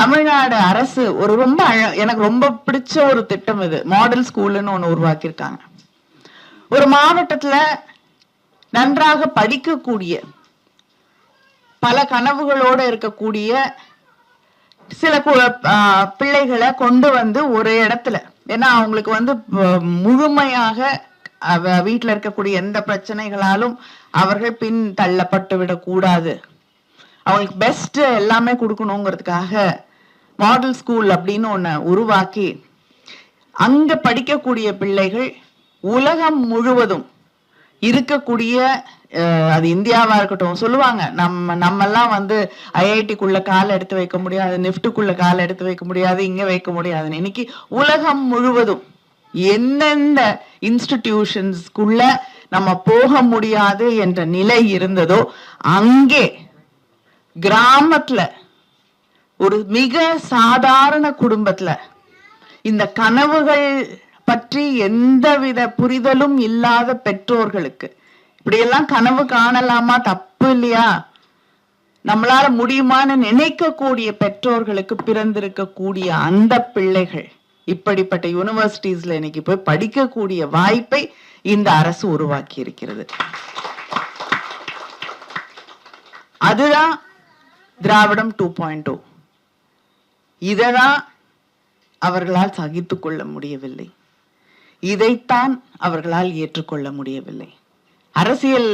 தமிழ்நாடு அரசு ஒரு ரொம்ப எனக்கு ரொம்ப பிடிச்ச ஒரு திட்டம் இது. மாடல் ஸ்கூல்னு ஒண்ணு உருவாக்கியிருக்காங்க. ஒரு மாவட்டத்துல நன்றாக படிக்கக்கூடிய பல கனவுகளோட இருக்கக்கூடிய சில பிள்ளைகளை கொண்டு வந்து ஒரு இடத்துல, ஏன்னா அவங்களுக்கு வந்து முழுமையாக வீட்டுல இருக்கக்கூடிய எந்த பிரச்சனைகளாலும் அவர்கள் பின் தள்ளப்பட்டு விடக்கூடாது, அவங்களுக்கு பெஸ்ட் எல்லாமே கொடுக்கணுங்கிறதுக்காக மாடல் ஸ்கூல் அப்படின்னு ஒண்ணு உருவாக்கி அங்க படிக்கக்கூடிய பிள்ளைகள் உலகம் முழுவதும் இருக்கக்கூடிய, அது இந்தியாவா இருக்கட்டும், சொல்லுவாங்க நம்ம எல்லாம் வந்து ஐஐடிக்குள்ள கால் எடுத்து வைக்க முடியாது, நிப்டுக்குள்ள கால் எடுத்து வைக்க முடியாது, இங்க வைக்க முடியாதுன்னு. இன்னைக்கு உலகம் முழுவதும் எந்தெந்த இன்ஸ்டிடியூஷன்ஸ்குள்ள நம்ம போக முடியாது என்ற நிலை இருந்ததோ அங்கே கிராமத்துல ஒரு மிக சாதாரண குடும்பத்துல இந்த கனவுகள் பற்றி எந்தவித புரிதலும் இல்லாத பெற்றோர்களுக்கு, இப்படியெல்லாம் கனவு காணலாமா, தப்பு இல்லையா, நம்மளால முடியுமான்னு நினைக்கக்கூடிய பெற்றோர்களுக்கு பிறந்திருக்கக்கூடிய அந்த பிள்ளைகள் இப்படிப்பட்ட யூனிவர்சிட்டிஸ்ல இன்னைக்கு போய் படிக்கக்கூடிய வாய்ப்பை இந்த அரசு உருவாக்கி இருக்கிறது. அதுதான் திராவிடம் 2.0. இததான் அவர்களால் சகித்துக் கொள்ள முடியவில்லை, இதைத்தான் அவர்களால் ஏற்றுக்கொள்ள முடியவில்லை. அரசியல்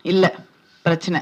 இல்ல பிரச்சனை.